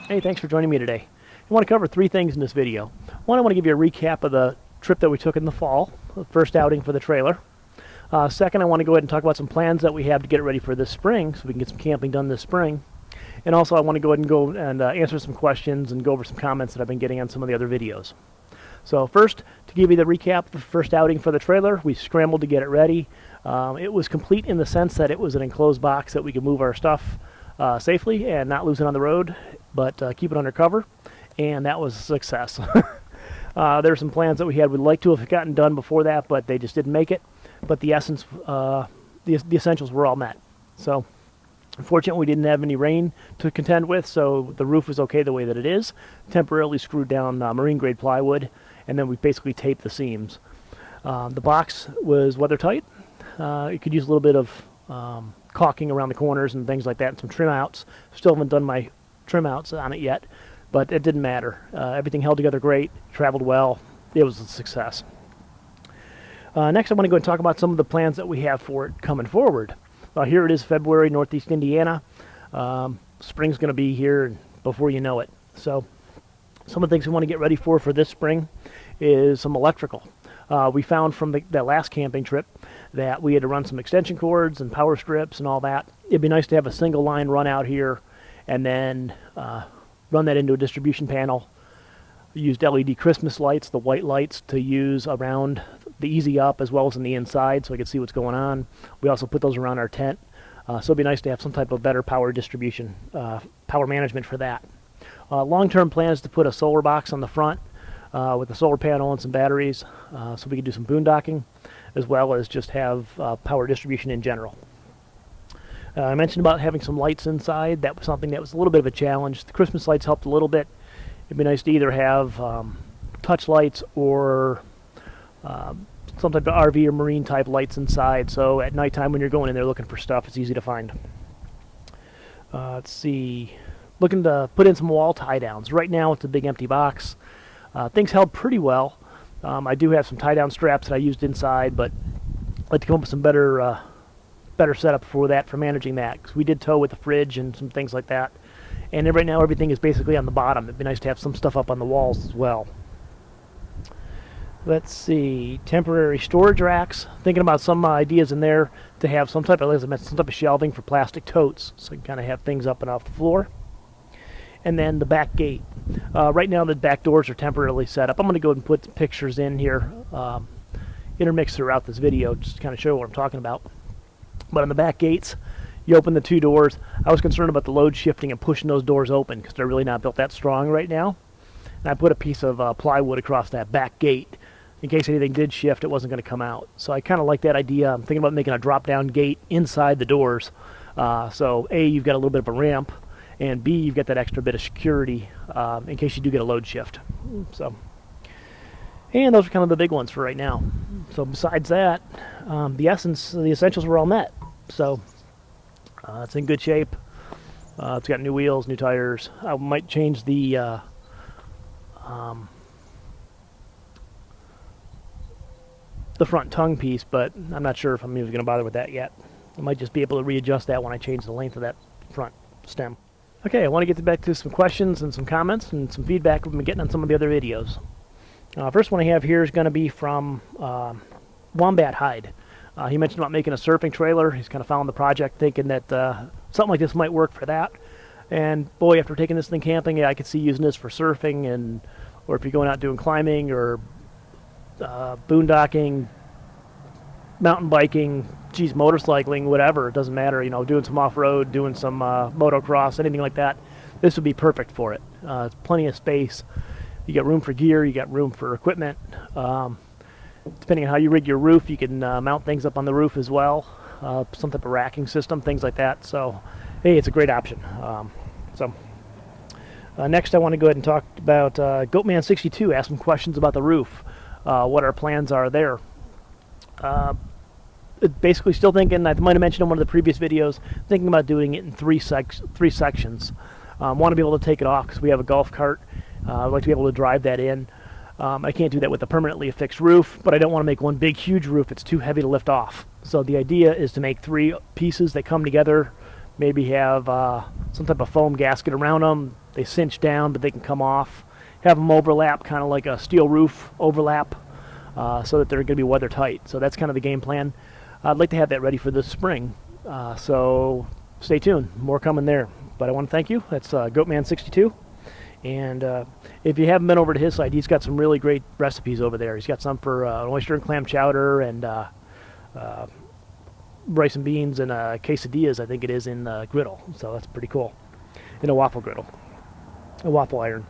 Hey, thanks for joining me today. I want to cover three things in this video. One, I want to give you a recap of the trip that we took in the fall, the first outing for the trailer. Second, I want to go ahead and talk about some plans that we have to get ready for this spring, so we can get some camping done this spring. And also, I want to go ahead and answer some questions and go over some comments that I've been getting on some of the other videos. So first, to give you the recap, the first outing for the trailer, we scrambled to get it ready. It was complete in the sense that it was an enclosed box that we could move our stuff safely and not lose it on the road, but keep it under cover, and that was a success. There are some plans that we had we'd like to have gotten done before that, but they just didn't make it. But the essentials were all met. So unfortunately, we didn't have any rain to contend with, so the roof was okay the way that it is. Temporarily screwed down marine grade plywood, and then we basically taped the seams. The box was weather tight. It could use a little bit of caulking around the corners and things like that, and some trim outs. Still haven't done my trim outs on it yet, but it didn't matter. Everything held together great, traveled well. It was a success. Next, I want to go and talk about some of the plans that we have for it coming forward. Here it is, February, Northeast Indiana. Spring's going to be here before you know it. So some of the things we want to get ready for this spring is some electrical. We found from that last camping trip that we had to run some extension cords and power strips and all that. It'd be nice to have a single line run out here and then run that into a distribution panel. We used LED Christmas lights, the white lights, to use around the easy up as well as in the inside so I could see what's going on. We also put those around our tent. So it'd be nice to have some type of better power distribution, power management for that. Long-term plan is to put a solar box on the front with a solar panel and some batteries so we could do some boondocking as well as just have power distribution in general. I mentioned about having some lights inside. That was something that was a little bit of a challenge. The Christmas lights helped a little bit. It'd be nice to either have touch lights or some type of RV or marine type lights inside, so at nighttime when you're going in there looking for stuff, it's easy to find. Let's see. Looking to put in some wall tie downs. Right now it's a big empty box. Things held pretty well. I do have some tie down straps that I used inside, but I'd like to come up with some better setup for that, for managing that, because we did tow with the fridge and some things like that. And right now everything is basically on the bottom. It'd be nice to have some stuff up on the walls as well. Let's see, temporary storage racks. Thinking about some ideas in there to have some type of, as I mentioned, some type of shelving for plastic totes, so you can kind of have things up and off the floor. And then the back gate. Right now the back doors are temporarily set up. I'm going to go ahead and put pictures in here, intermixed throughout this video, just to kind of show what I'm talking about. But on the back gates, you open the two doors. I was concerned about the load shifting and pushing those doors open because they're really not built that strong right now. And I put a piece of plywood across that back gate. In case anything did shift, it wasn't going to come out. So I kind of like that idea. I'm thinking about making a drop-down gate inside the doors. So A, you've got a little bit of a ramp, and B, you've got that extra bit of security in case you do get a load shift. So, and those are kind of the big ones for right now. So besides that, the essentials were all met. So it's in good shape. It's got new wheels, new tires. I might change the front tongue piece, but I'm not sure if I'm even going to bother with that yet. I might just be able to readjust that when I change the length of that front stem. Okay, I want to get back to some questions and some comments and some feedback we've been getting on some of the other videos. First one I have here is going to be from Wombat Hide. He mentioned about making a surfing trailer. He's kind of following the project, thinking that something like this might work for that. And boy, after taking this thing camping, yeah, I could see using this for surfing, and or if you're going out doing climbing or boondocking, mountain biking, motorcycling, whatever. It doesn't matter. You know, doing some off-road, doing some motocross, anything like that. This would be perfect for it. It's plenty of space. You got room for gear. You got room for equipment. Depending on how you rig your roof, you can mount things up on the roof as well. Some type of racking system, things like that. So, hey, it's a great option. Next, I want to go ahead and talk about Goatman62. Ask some questions about the roof. What our plans are there. Basically, still thinking, I might have mentioned in one of the previous videos, thinking about doing it in three sections. Want to be able to take it off because we have a golf cart. I'd like to be able to drive that in. I can't do that with a permanently affixed roof, but I don't want to make one big, huge roof. It's too heavy to lift off. So the idea is to make three pieces that come together, maybe have some type of foam gasket around them, they cinch down, but they can come off. Have them overlap, kind of like a steel roof overlap, so that they're going to be weather tight. So that's kind of the game plan. I'd like to have that ready for this spring. So stay tuned. More coming there. But I want to thank you. That's Goatman62. And if you haven't been over to his site, he's got some really great recipes over there. He's got some for an oyster and clam chowder and rice and beans and quesadillas, I think it is, in the griddle. So that's pretty cool. In a waffle griddle. A waffle iron.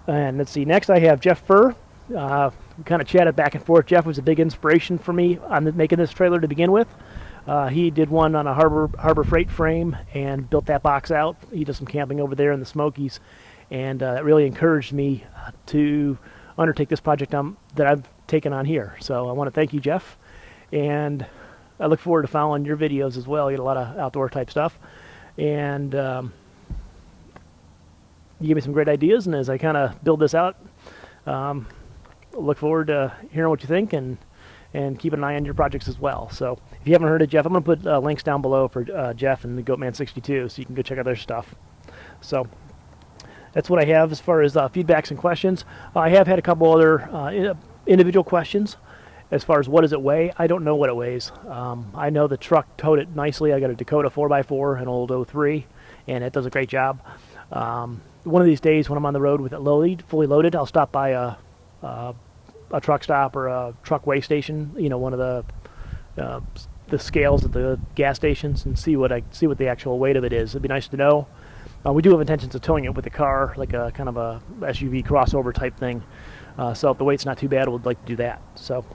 And let's see, next I have Jeff Furr. We kind of chatted back and forth. Jeff was a big inspiration for me on making this trailer to begin with. He did one on a Harbor Freight frame and built that box out. He did some camping over there in the Smokies, and that really encouraged me to undertake this project that I've taken on here. So I want to thank you, Jeff, and I look forward to following your videos as well. You get a lot of outdoor type stuff, and you gave me some great ideas, and as I kind of build this out, look forward to hearing what you think and keep an eye on your projects as well. So if you haven't heard of Jeff, I'm going to put links down below for Jeff and the Goatman62, so you can go check out their stuff. So that's what I have as far as feedbacks and questions. I have had a couple other individual questions as far as what does it weigh. I don't know what it weighs. I know the truck towed it nicely. I got a Dakota 4x4, an old 03, and it does a great job. One of these days when I'm on the road with it fully loaded, I'll stop by a truck stop or a truck weigh station, you know, one of the scales at the gas stations, and see what the actual weight of it is. It'd be nice to know. We do have intentions of towing it with the car, like a kind of a SUV crossover type thing. So if the weight's not too bad, we'd like to do that. So,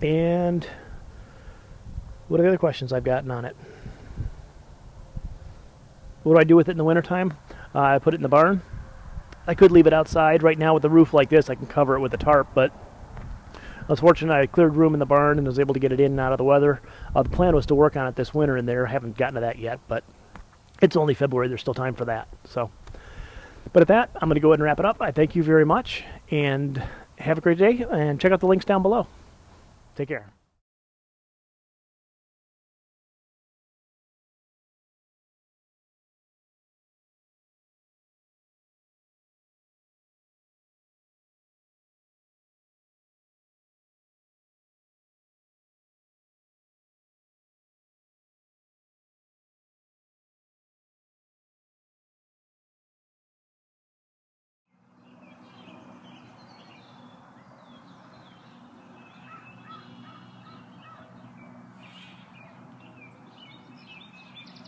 and what are the other questions I've gotten on it? What do I do with it in the wintertime? I put it in the barn. I could leave it outside. Right now with the roof like this, I can cover it with a tarp, but I was fortunate I cleared room in the barn and was able to get it in and out of the weather. The plan was to work on it this winter in there. I haven't gotten to that yet, but it's only February. There's still time for that. So, but at that, I'm going to go ahead and wrap it up. I thank you very much, and have a great day, and check out the links down below. Take care.